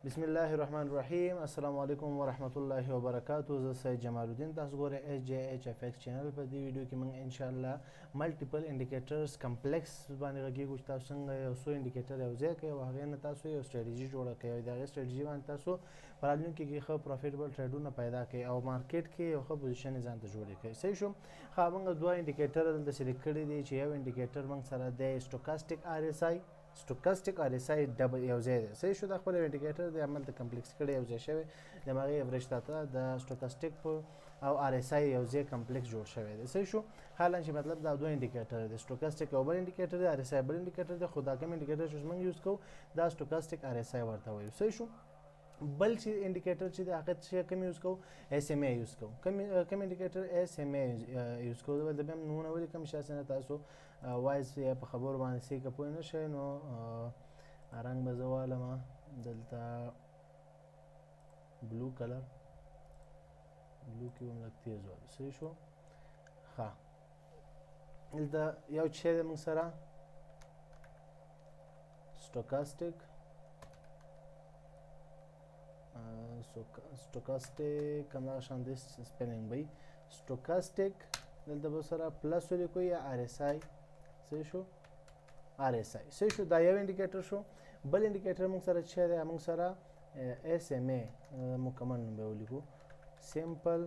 بسم الله الرحمن الرحیم. السلام علیکم ورحمت الله وبرکاتہ. زه سید جمال الدین، تاسو ګورئ ایچ جے ایچ اف ایکس چینل. په دې ویډیو کې موږ ان شاء الله ملټیپل انډیکیټرز کمپلیکس باندې غږیږو چې تاسو څنګه یو څو انډیکیټر یو ځای کوئ او هغې نه تاسو یو سټریټجي جوړه کوئ او د هغې سټریټجي باندې تاسو په راتلونکي کې ښه پروفیټیبل ټریډونه پیدا کوئ او مارکیټ کې یو ښه پوزیشن یې ځان ته جوړې کوئ. صحیح شو. ښه، موږ دوه انډیکیټر دلته سلیکټ کړي دي چې یو انډیکیټر موږ سره دی سټوکاسټیک آر ایس آی، سټوکاسټیک آر ایس آی ډبل یو ځای دی. صحیح شو. دا خپل انډیکیټر د عمل ته کمپلیکس کړی یو ځای شوی د هغې ایوریج ته د سټوکاسټیک او آر ایس آی یو ځای کمپلیکس جوړ شوی دی. صحیح شو. حالا چې مطلب دا دوه انډیکیټر دی، سټوکاسټیک یو بل انډیکیټر دی، آر ایس آی بل انډیکیټر دی، خو دا کوم انډیکیټر چې موږ یوز کوو دا سټوکاسټیک آر ایس آی ورته وایو. صحیح شو. بل چې انډیکیټر چې د هغه چې کوم یوز کوو، ایس ایم ای یوز کوو. کوم انډیکیټر؟ ایس ایم ای یوز کوو. د بیا نومونه ولیکم چې اسانه تاسو وایز یا په خبرو باندې سی که پوه نه شئ نو رنګ به زه والمه دلته بلو کلر، بلو کې به م لږ تیز والو. صحیح شو. ښه، دلته یو چې دی موږ سره سټوکاسټیک همدغه شان دی سپیلنګ به وي سټوکاسټیک. دلته به سره پلس ولیکو یا آر ایس آی. صحیح شو. آر ایس آی. صحیح شو. دا یو انډیکیټر شو. بل انډیکیټر موږ سره چې دی موږ سره ایس ایم ای مکمل نوم به ولیکو، سمپل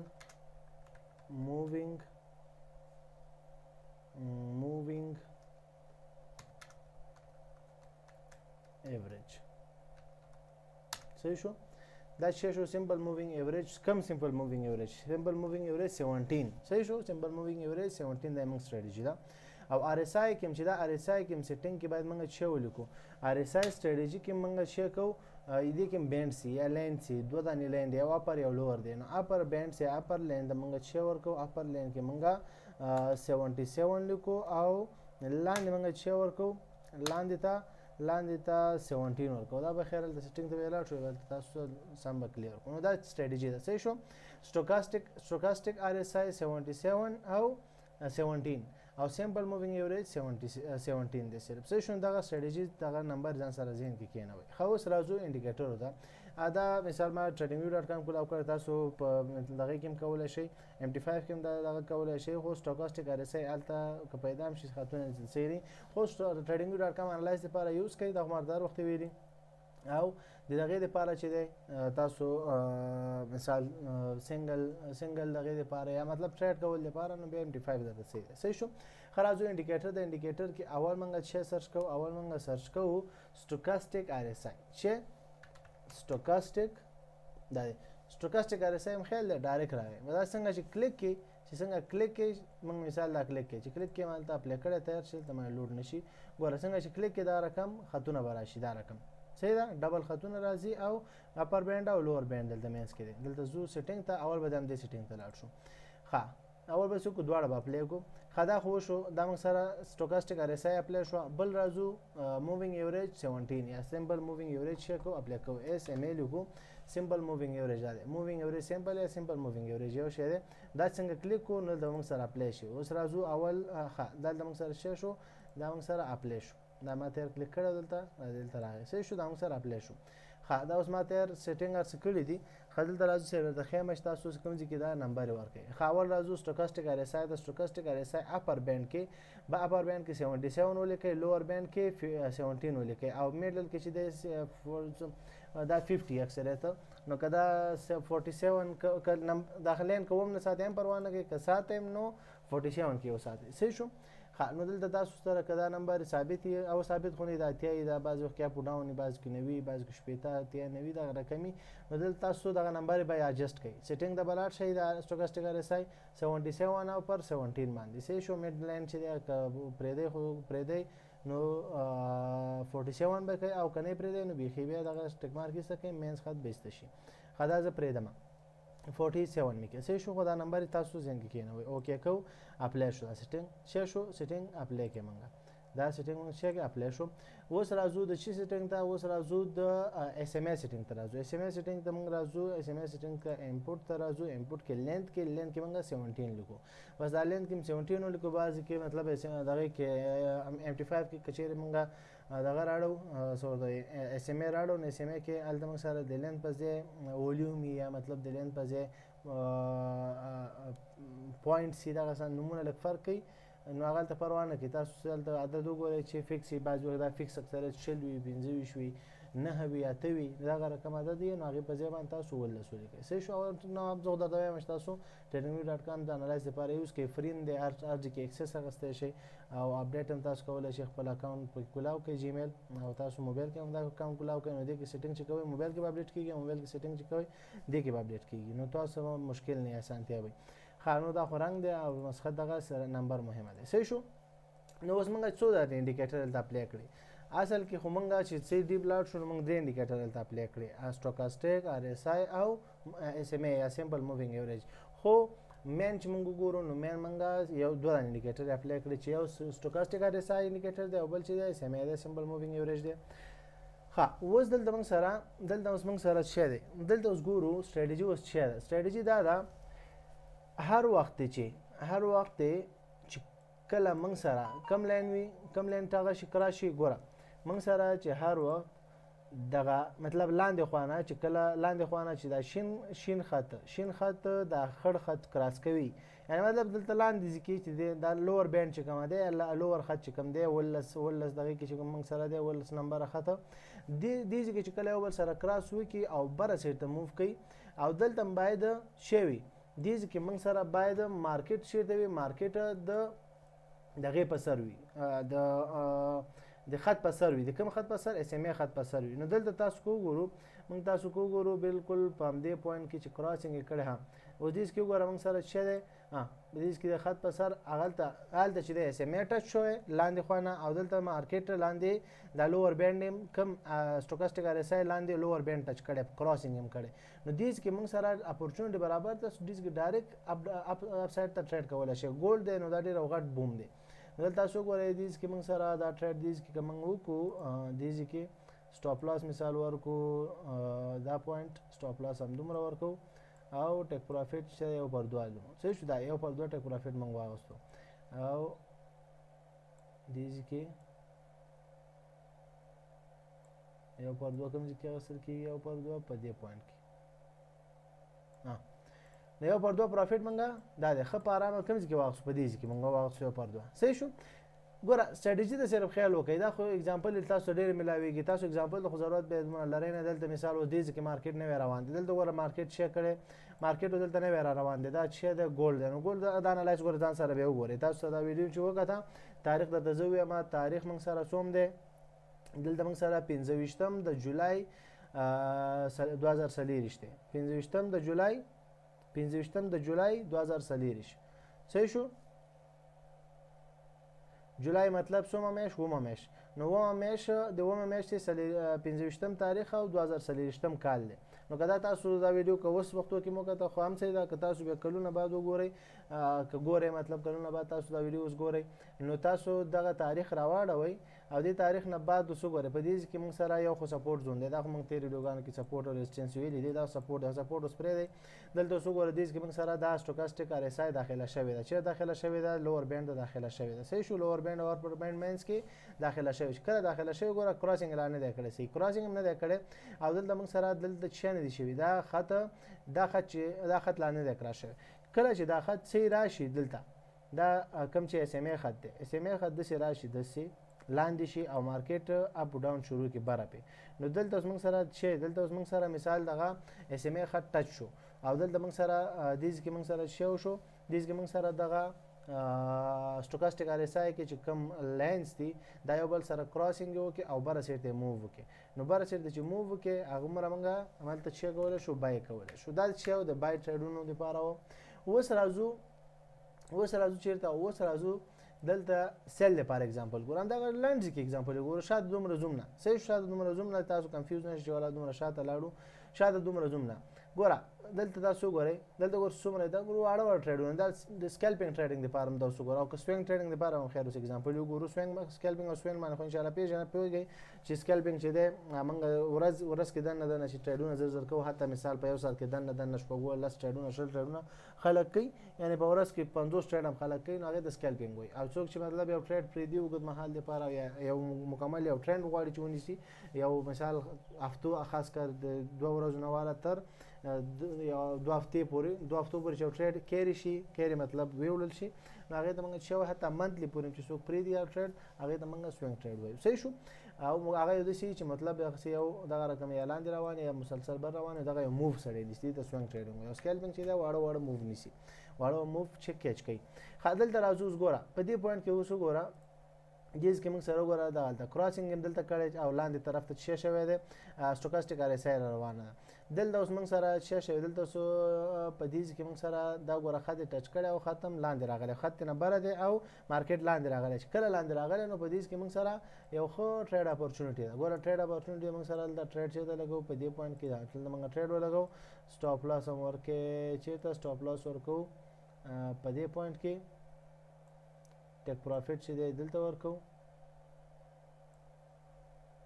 مووینګ ایوریج. صحیح شو. دا چې شو سمپل مووینګ ایوریج. کم سمپل مووینګ ایوریج؟ سمپل مووینګ ایوریج 17. صحیح شو. سمپل مووینګ ایوریج 17 دا موږ سټریټجي ده. او آر ایس آی کې چې دا آر ایس آی کې سیټینګ کې باید موږ څه ولیکو؟ آر ایس آی سټریټجي کې موږ څه کوو؟ دې کې بینډ سي یا لاین سي، دوه دانې لاین دی، یو اپر یو لوور دی. نو اپر بینډ سي اپر لاین ته موږ څه ورکوو؟ اپر لاین کې موږ 77 لیکو او لاندې موږ څه ورکوو؟ لاندې ته 17 ورکوو. دا به خیر د سیټینګ ته ولاړ شو، تاسو سم به کلیر کړو. نو دا سټریټجي ده. صحیح شو. سټوکاسټیک آر ایس آی 77 او 17 او سمپل مووینګ ایوریج 17 دی صرف. صحیح شو. دغه سټریټجي دغه نمبر ځان سره ذهن کې کېنوئ. ښه، اوس راځو انډیکیټرو ته. دا مثال ما tradingview.com کولاو کړی، تاسو په دغې کې هم کولی شئ، MT5 کې هم دغه کولی شئ، خو سټوکاسټیک آر ایس آی هلته که پیدا هم شي خطونه سلسلې دي، خو tradingview.com انالایز لپاره یوز کوئ. دا خماردار وخت ویلي او د دغې دپاره چې دی تاسو مثال سنګل دغې دپاره یا مطلب ټریډ کول دپاره نو بیا MT5 درته صحیح دی. صحیح شو. ښه، راځو انډیکیټر. د انډیکیټر کې اول موږ څه سرچ کوو؟ اول موږ سرچ کوو سټوکاسټیک آر ایس آی. چې سټوکاسټیک دا دی سټوکاسټیک آر ایس آی هم خیال دی ډایرکټ راغی. دا څنګه چې کلیک کې موږ مثال دا کلیک کې چې کلیک کې ما هلته اپلی کړی تیار شي، هلته باندې لوډ نه شي. ګوره څنګه چې کلیک کې دا رقم خطونه به راشي، دا رقم صحیح ده، ډبل خطونه راځي او اپر بینډ او لوور بینډ دلته منځ کې دی. دلته زو سیټینګ ته اول به د همدې سیټینګ ته لاړ شو. ښه، اول به څه وکړو؟ دواړه به اپلی کړو. ښه، دا خو وشو. دا موږ سره سټوکاسټیک آر ایس آی اپلی شو. بل راځو مووینګ ایوریج 17 یا سمپل مووینګ ایوریج څه کوو؟ اپلی کوو. ایس ایم ای لیکو، سمپل مووینګ ایوریج دا دی. مووینګ ایوریج سمپل یا سمپل مووینګ ایوریج یو شی دی. دا څنګه کلیک کوو؟ نو دا موږ سره اپلی شي. اوس راځو اول. ښه، دلته موږ سره څه شو؟ دا موږ سره اپلی شو. دا ما تیر کلیک کړی دلته راغی. صحیح شو. دا موږ سره اپلی شو. ښه، دا اوس ما تیر سیټینګ هر څه کړي دي. ښه، دلته راځو چې درته ښیم چې تاسو کوم ځای کې دا نمبر ورکوئ. ښه، اول راځو سټوکاسټیک آر ایس آی. د سټوکاسټیک آر ایس آی اپر بینډ کې به اپر بینډ کې 77 ولیکئ، لوور بینډ کې 17 ولیکئ او میډل کې چې دی دا 50 اکثریت. نو که دا 47 داخل لاین که هم نه ساتئ هم پروا نه کوي، که ساتئ هم نو 47 کې وساتئ. صحیح شو. ښه، نو دلته تاسو سره که دا نمبر ثابت وي او ثابت خو نه دا اتیا وي، دا بعضې وخت کې اپ ډاون وي، بعضې کې 90 بعضې کې 80 اتیا 90 دغه رقم وي. نو دلته تاسو دغه نمبر به اجسټ کوئ. سیټینګ ته به لاړ شئ د سټوکاسټیک آر ایس آی 77 او پر 17 باندې. صحیح شو. میډ لاین چې دی که پرېږدئ خو پرېږدئ نو 47 به کوئ او که نه پرېږدئ نو بیخي بیا دغه ټک مارک ایسته کوئ، مینس خط به ایسته شي. ښه، دا زه پرېږدمه 47 مې کې. صحیح شو. خو دا نمبر تاسو ذهن کې کېنوئ. اوکې کوو، اپلی شو. دا سیټینګ څه شو؟ سیټینګ اپلی کړئ موږ. دا سیټینګ موږ څه کې اپلی شو. اوس راځو د چی سیټینګ ته؟ اوس راځو د ایس ایم ای سیټینګ ته راځو. ایس ایم ای سیټینګ ته موږ راځو. ایس ایم ای سیټینګ ته انپوټ ته راځو. انپوټ کې لینث کې موږ 17 لیکو. بس دا لینث کې 17 ولیکو. بعضې کې مطلب دغې کې MT5 کې که چیرې موږ دغه راړو سو د اس ام ای راړو نه اس ام ای کې الته موږ سره د لین په ځای ولیوم یا مطلب د لین په ځای پوینټ سی دغه سن نمونه لږ فرق کوي نو هغه ته پروا نه کوي تاسو دلته عدد وګورئ چې فکس وي بعض وخت دا فکس اکثریت شل وي 15 وي 9 وي 8 وي دغه رقم عدد دی نو هغې په ځای باندې تاسو ولس ولیکئ صحیح شو نو زه درته وایم چې تاسو ټریننګ.com د انالایز لپاره یوز کوئ فري دی هر ځای کې اکسس اخیستی شئ او اپډیټ هم تاسو کولی شئ خپل اکاونټ پکې کولاو کړئ جیمیل او تاسو موبایل کې هم دا اکاونټ کولاو کړئ نو دې کې سیټینګ چې کوئ موبایل کې به اپډیټ کېږي موبایل کې سیټینګ چې کوئ دې کې به اپډیټ کېږي نو تاسو مشکل نه اسانتیا وي ښه نو دا خو رنګ دی او مسخت دغه سره نمبر مهمه دی صحیح شو نو اوس موږ څو دا انډیکیټر دلته اپلای کړي اصل کې خو موږ چې سی ډیپ لاړ شو نو موږ درې انډیکیټر دلته اپلای کړي سټوکاسټیک آر اس آی او اس ام ای یا سمپل مووینګ ایوریج خو مین چې موږ ګورو نو مین موږ یو دوه انډیکیټر اپلای کړي چې یو سټوکاسټیک آر اس آی انډیکیټر دی او بل چې دی اس ام ای دی سمپل مووینګ ایوریج دی ها اوس دلته موږ سره څه دی دلته اوس ګورو سټریټجی اوس څه ده سټریټجی دا ده هر وخت چې کله موږ سره کم لاین وي کم لاین ټاغه شي کراشي ګوره موږ سره چې هر وخت دغه مطلب لاندې خوانه چې کله لاندې خوانه چې دا شین خط دا خړ خط کراس کوي یعنی مطلب دلته لاندې ځکه چې دا لوور بینډ چې کوم دی لوور خط چې کوم دی ولس دغه کې چې موږ سره دی ولس نمبر خط دې ځکه چې کله یو بل سره کراس وکي او بره سایډ ته موو کوي او دلته باید شوي دې ځکه موږ سره باید مارکیټ چیرته وي مارکیټ دغه په سر وي د خط په سر وي د کوم خط په سر اس ام ای خط په سر وي نو دلته تاسو کو ګورو بالکل په همدې پوینټ کې چې کراسینګ یې کړی ها اوس دې کې وګوره موږ سره څه دی دې کې د خط په سر هغلته چې د اس ام ای ټچ شوی لاندې خوانه او دلته مارکیټ لاندې د لوور بینډ کم سټوکاسټیک آر اس آی لاندې لوور بینډ ټچ کړی کراسینګ هم کړی نو دې کې موږ سره اپورچونټي برابر ده دې کې ډایرکټ اپ سایډ ته ټریډ کولی شي ګولډ دی نو دا ډېر غټ بوم دی دلته تاسو ګورئ دې کې موږ سره دا ټریډ دې کې موږ وکړو دې کې سټاپ لاس مثال ورکو دا پوینټ سټاپ لاس هم دومره ورکو او ټیک پروفیټ چې یو پر دوه صحیح شو دا یو پر دوه ټیک پروفیټ موږ واغستو او دې کې یو پر دوه کوم ځکه اصل کې یو پر دوه په دې پوینټ کې نو یو پر دوه پروفیټ منګه دا د ښه په ارامه کوم ځکه واغستو په دې کې موږ واغستو یو پر دوه صحیح شو ګوره سټریټجي ته صرف خیال وکړئ دا خو اگزامپل تاسو ډېر ملاویږي تاسو اگزامپل خو ضرورت به لرئ نه دلته مثال اوس دې کې مارکیټ نه روان دی دلته ګوره مارکیټ شي کړي مارکیټ دلته نه روان دی دا چې د ګولډ دی نو ګولډ دا انالایز ګوره ځان سره به وګورئ تاسو دا ویډیو چې وکړه تاریخ د تزوی ما تاریخ موږ سره څوم دی دلته موږ سره 25 د جولای 2023 دی 25 د جولای 2023 صحیح شو جولای مطلب څومره میاشت ومه میاشت نو ومه میاشت د ومه میاشتې 25 تاریخ او 2023 کال دی نو که دا تاسو دا ویډیو که اوس وختو کې مو کته خو هم صحیح ده که تاسو بیا کلونه بعد وګورئ که ګورئ مطلب کلونه بعد تاسو دا ویډیو اوس ګورئ نو تاسو دغه تاریخ راواړوئ او دې تاریخ نه بعد اوس وګورئ په دې کې موږ سره یو خو سپورټ زون دی دا خو موږ تېرې ویډیوګانو کې سپورټ او ریزسټنس ویلي دی دا سپورټ اوس پرېږدئ دلته اوس وګورئ دې کې موږ سره دا سټوکاسټیک آر اس آی داخله شوې ده چې داخله شوې ده لوور بینډ داخله شوې ده صحیح شو لوور بینډ او اپر بینډ مینس کې داخله شوې کله داخله شوې ګوره کراسینګ لا نه دی کړی صحیح کراسینګ هم نه دی کړی او دلته موږ سره دلته څه نه دي شوي دا خط لا نه دی کرا شوی کله چې دا خط صحیح راشي دلته دا کم چې اس ام ای خط دی اس ام ای خط داسې راشي داسې لاندې شي او مارکیټ اپ ډاون شروع کی بره پې نو دلته اوس موږ سره چې دلته اوس موږ سره مثال دغه اس ام ای خط ټچ شو او دلته موږ سره دې کې موږ سره شو دې کې موږ سره دغه سټوکاسټیک آر اس آی کې چې کوم لاینز دي دا یو بل سره کراسینګ وکړي او بره سایډ ته موو وکړي نو بره سایډ ته چې موو وکړي هغه عمره موږ هملته چې کولی شو بای کولی شو دا چې د بای ټریډونو دپاره و اوس راځو چېرته اوس راځو دلته سیل دی فار ایگزامپل ګورم دغه لنډ کې ایگزامپل ګورو شاته دومره زوم نه صحیح شاته دومره زوم نه تاسو کنفیوز نه شئ ولا دومره شاته لاړو شاته دومره زوم نه ګوره دلته تاسو ګورئ دلته ګور څومره دا ګورو واړه ټریډونه دا د سکیلپینګ ټریډینګ لپاره هم تاسو ګورئ او که سوینګ ټریډینګ لپاره هم خیر اوس ایگزامپل وګورو سوینګ سکیلپینګ او سوینګ باندې خو ان شاء الله پیژنئ چې سکیلپینګ چې دی موږ ورځ کې دنه چې ټریډونه زر کوو، حتی مثال په یو ساعت کې دنه شپږ لس ټریډونه شل ټریډونه خلک کوي، یعنی په ورځ کې 50 ټریډ هم خلک کوي، نو هغه د سکیلپینګ وایي. او څوک چې مطلب یو ټریډ پرېږدي اوږد مهال لپاره یا یو مکمل یو ټرینډ غواړي چې ونیسي، یو مثال هفتو خاص کر د 2 ورځو نه واله تر یا 2 هفتې پورې 2 هفتو پورې چې یو ټریډ کیری شي، کیری مطلب ویوړل شي، نو هغې ته موږ شو حتی منتلی پورې چې څوک پرېږدي یو ټریډ هغې ته موږ سوینګ ټریډ وایو. صحیح شو. او هغه یو داسې چې مطلب هغسې یو دغه رقم یا لاندې روان یا مسلسل بر روان دغه یو موو سړی نیسي، ته سوینګ ټریډینګ وایي. او سکیلپینګ چې دی واړه موو نیسي، واړه موو چې کیچ کوي. ښه دلته راځو اوس ګوره په دې پوینټ کې اوس وګوره دیز کې موږ سره وګوره دلته کراسینګ هم دلته کړی او لاندې طرف ته څه شوی دی سټوکاسټیک آر اس آی روانه ده. دلته اوس موږ سره څه شوی دلته اوس په دیز کې موږ سره دا ګوره خط ټچ کړی او ختم لاندې راغلی، خط نه بره دی او مارکیټ لاندې راغلی. چې کله لاندې راغلی نو په دیز کې موږ سره یو ښه ټریډ اپورچونټي ده. ګوره ټریډ اپورچونټي موږ سره دلته ټریډ چېرته لګوو په دې پوینټ کې دلته موږ ټریډ ولګوو، سټاپ لاس هم ورکې چېرته سټاپ لاس ورکوو په دې پوینټ کې، ټیک پروفیټ چې دی دلته ورکوو،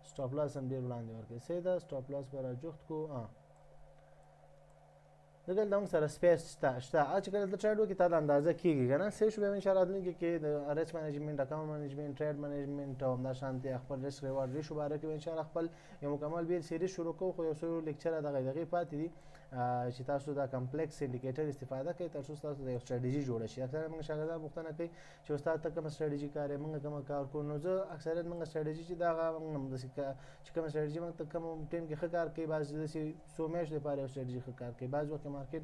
سټاپ لاس هم ډېر وړاندې ورکوي. صحیح ده. سټاپ لاس به راجوخت کړو. دلته موږ سره سپیس شته چې کله ته ټریډ وکړې تا د اندازه کېږي که نه. صحیح شو. بیا انشاءالله راتلونکي کې د ریسک مینجمنټ، اکاونټ مینجمنټ، ټریډ مینجمنټ او همداشانتې خپل ریسک ریوارډ ریشو باره کې انشاءالله خپل یو مکمل بیل سیریز شروع کوو. خو یو څو لیکچره دغې پاتې دي چې تاسو دا کمپلیکس انډیکیټر استفاده کوئ تر څو تاسو د یو سټریټیجي جوړه شي. اکثره موږ شاګردان پوښتنه کوي چې استاد ته کومه سټریټیجي کار یې، موږ کومه کار کوو. نو زه اکثریت موږ سټریټیجي چې دغه همداسې چې کومه سټریټیجي موږ ته کوم ټایم کې ښه کار کوي، بعض داسې څو میاشتو لپاره یو سټریټیجي ښه کار کوي، بعض وخت کې مارکیټ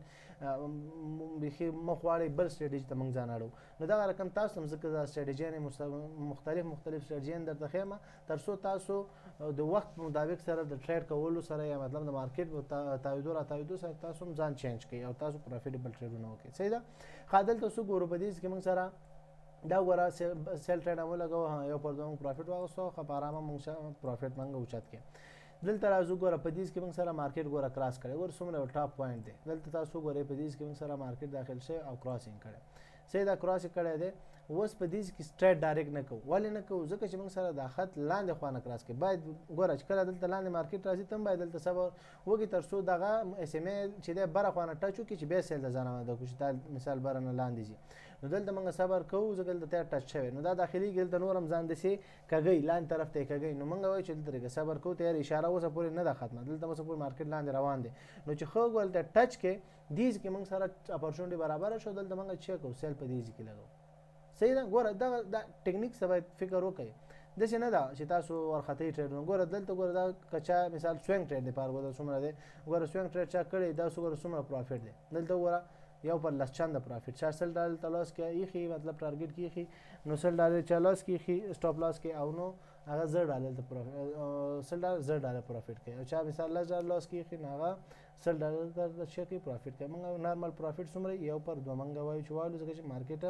بیخي مخ واړی بل سټریټیجي ته موږ ځان اړوو. نو دغه رقم تاسو هم ځکه دا سټریټیجیانې مختلف سټریټیجیانې درته ښیم تر څو تاسو د وخت مطابق سره د ټریډ کولو سره یا مطلب د مارکیټ تاویدو راتاویدو سره تاسو هم ځان چینج کړئ او تاسو پروفیټیبل ټریډونه وکړئ. صحیح ده. ښه دلته څو ګورو په دې کې موږ سره دا ګوره سیل ټریډ هم ولګوو، یو پر دوه موږ پروفیټ واغوستو، ښه په ارامه موږ پروفیټ موږ اوچت کړو. دلته راځو ګوره په دې کې موږ سره مارکیټ ګوره کراس کړی، ګوره څومره یو ټاپ پوینټ دی. دلته تاسو ګورئ په دې کې موږ سره مارکیټ داخل شوی او کراسینګ کړی. صحیح ده. کراسینګ کړی دی. اوس په دې کې سټریټ ډایرکټ نه کوو. ولې نه کوو؟ ځکه چې موږ سره دا خط لاندې خوا نه کراس کوي. باید ګوره چې کله دلته لاندې مارکیټ راځي ته هم باید دلته صبر وکړي تر څو دغه اس ام ای چې دی بره خوا نه ټچ وکړي چې بیا سیل د ځان آماده کړو چې دا مثال بره نه لاندې ځي. نو دلته موږ صبر کوو ځکه دلته ټچ شوی، نو دا داخلي دلته نور هم ځان داسې کږوي لاندې طرف ته یې کږوي. نو موږ وایو چې دلته صبر کوو، تیار اشاره اوسه پورې نه ده ختمه، دلته اوسه پورې مارکیټ لاندې روان دی. نو چې ښه ګول ته ټچ کې دیز کې موږ سره اپورچونټي برابره شو، دلته موږ چیک کوو سیل په دیز کې لګوو. صحیح ده. ګوره دا ټیکنیک څه باید فکر وکړئ، داسې نه ده چې تاسو ورخطوي ټریډونه. ګوره دلته ګوره دا کچا مثال سوینګ ټریډ لپاره ګوره څومره دی، ګوره سوینګ ټریډ چا کړی دا ګوره څومره پروفیټ دی. دلته ګوره یو پر لس چنده پروفیټ، چا $100 ته لاس کې ایښي، مطلب ټارګیټ کې ایښي، نو $100 چا لاس کې ایښي سټاپ لاس کې، او نو هغه $100 ته پروفیټ $100 پروفیټ کوي. او چا مثال $10 لاس کې ایښي نو هغه $100 ته څه کوي پروفیټ کوي. موږ نارمل پروفیټ څومره یو پر دوه موږ وایو چې والو، ځکه چې مارکیټ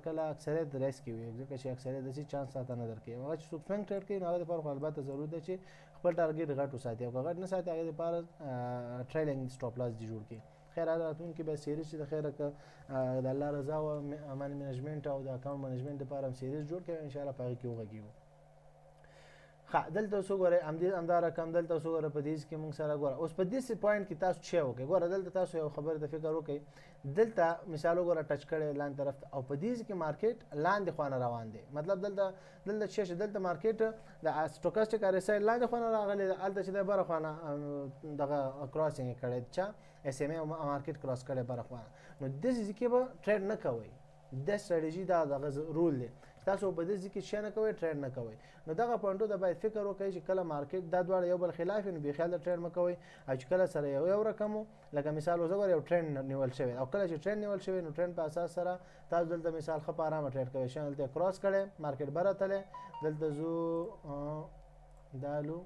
کله اکثریت ریسک وي، ځکه چې اکثریت داسې چانس راته نه درکوي. هغه چې څوک سوینګ ټریډ کوي نو هغه دپاره خو البته ضروري ده چې خپل ټارګیټ غټ وساتي، او که غټ نه ساتي هغې دپاره ټریلینګ سټاپ لاس دې جوړ کړي. خیر راتلونکي بیا سیریز چې د خیره که د الله رضا او مانی منیجمنټ او د اکاونټ منیجمنټ دپاره هم سیریز جوړ کړي انشاءالله په هغې کې وغږیږو. ښه دلته اوس وګورئ همدا رقم دلته اوس وګوره په دې کې موږ سره ګوره اوس په دې پوینټ کې تاسو څه وکړئ. ګوره دلته تاسو یو خبرې ته فکر وکړئ، دلته مثال وګوره ټچ کړی لاندې طرف ته، او په دې کې مارکیټ لاندې خوا نه روان دی. مطلب دلته څه شي، دلته مارکیټ د سټوکاسټیک آر اس آی لاندې خوا نه راغلی، هلته چې دی بره خوا نه دغه کراسینګ یې کړی، چا اس ام ای مارکیټ کراس کړی بره خوا نه. نو داسې ځای کې به ټریډ نه کوئ. دا سټریټیجي دا دغه رول دی، تاسو په دې ځای کې شی نه کوئ، ټریډ نه کوئ. نو دغه پوینټو ته باید فکر وکړئ چې کله مارکیټ دا دواړه یو بل خلاف وي نو بېخیاله ټریډ مه کوئ، او چې کله سره یو رقم و لکه مثال اوس وګورئ یو ټرینډ نیول شوی، او کله چې ټرینډ نیول شوی نو ټرینډ په اساس سره تاسو دلته مثال ښه په ارامه ټریډ کوئ. شی دلته کراس کړی، مارکیټ بره تللی، دلته ځو دالو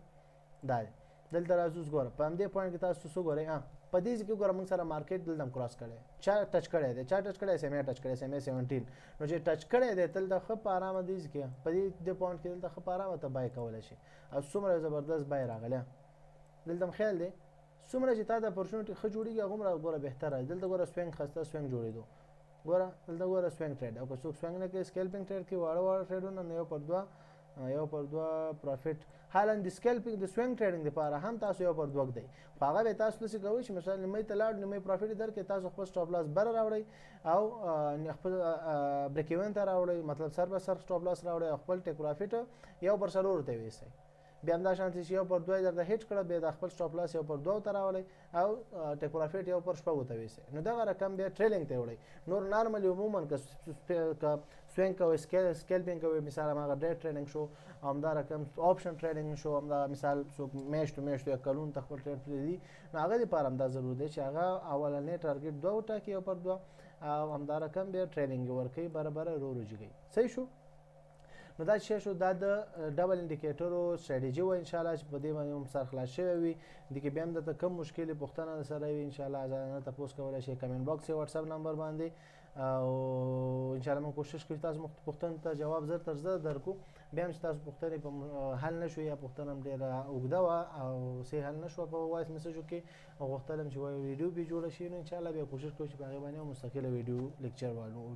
دا دی، دلته راځو ګوره په همدې پوینټ کې تاسو څه ګورئ، په دې کې ګوره موږ سره مارکیټ دلته هم کراس کړی، چا ټچ کړی دی، چا ټچ کړی اس ام ای ټچ کړی، اس ام ای 17. نو چې ټچ کړی دی دلته ښه په ارامه دې کې په دې پوینټ کې دلته ښه په ارامه ته بای کولی شي، او څومره زبردست بای راغلی دلته هم خیال دی. څومره چې تا د اپورچونټي ښه جوړېږي هغومره ګوره بهتره دی. دلته ګوره سوینګ ښایسته سوینګ جوړېدو، ګوره دلته ګوره سوینګ ټریډ، او که څوک سوینګ نه کوي سکیلپینګ ټریډ کوي واړه ټریډونه، نو یو پر دوه پروفیټ حالان د سکیلپینګ د سوینګ ټریډینګ لپاره هم تاسو یو پر دوه دی خو هغه به تاسو څه کوئ چې مثلا نیمه ته لاړ نیمه پروفیټ درکې تاسو خپل سټاپ لاس بر راوړئ او خپل بریک ایون ته راوړئ مطلب سر به سر سټاپ لاس راوړئ او خپل ټیک پروفیټ یو پر څلور ته ویسئ بیا هم دا شانتي چې یو پر دوه درته هیټ کړه بیا د خپل سټاپ لاس یو پر دوه ته راوړئ او ټیک پروفیټ یو پر شپږو ته ویسئ نو دغه رقم بیا ټریلینګ ته وړئ نور نارملی عموما که سوینګ کوئ سکیلپینګ کوئ مثال هغه ډے ټریډینګ شو همدا رقم آپشن ټریډینګ شو همدا مثال څوک میاشتو میاشتو یا کلونو ته خپل ټریډ پرېږدي نو هغه دپاره همدا ضرور دی چې هغه اولنی ټارګېټ دوه وټاکي یو پر دوه او همدا رقم بیا ټریډینګ یې ورکوي برابره رو جګوي صحیح شو نو دا چې شو دا د ډبل انډیکیټرو سټریټیجي وه انشاءالله چې په دې باندې هم سر خلاص شوی وي دې کې بیا هم درته کوم مشکلې پوښتنه سره وي انشاءالله ځانه تپوس کولی شئ کمنټ باکس یا واتساپ نمبر باندې او انشاءالله موږ کوشش کوو تاسو پوښتنو ته جواب زر تر زر درکو بیا هم چې تاسو پوښتنې په حل نه شو یا پوښتنه هم ډېره اوږده وه او صحیح حل نه شوه په وایس میسجو کې او غوښتل هم چې ویډیو بیا جوړه شي نو انشاءالله بیا کوشش کوو چې په هغې باندې مستقله ویډیو لیکچر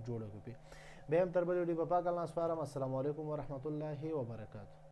جوړه کړو بیا هم تر بل ویډیو په پاک الله سپارم السلام علیکم ورحمة الله وبرکاته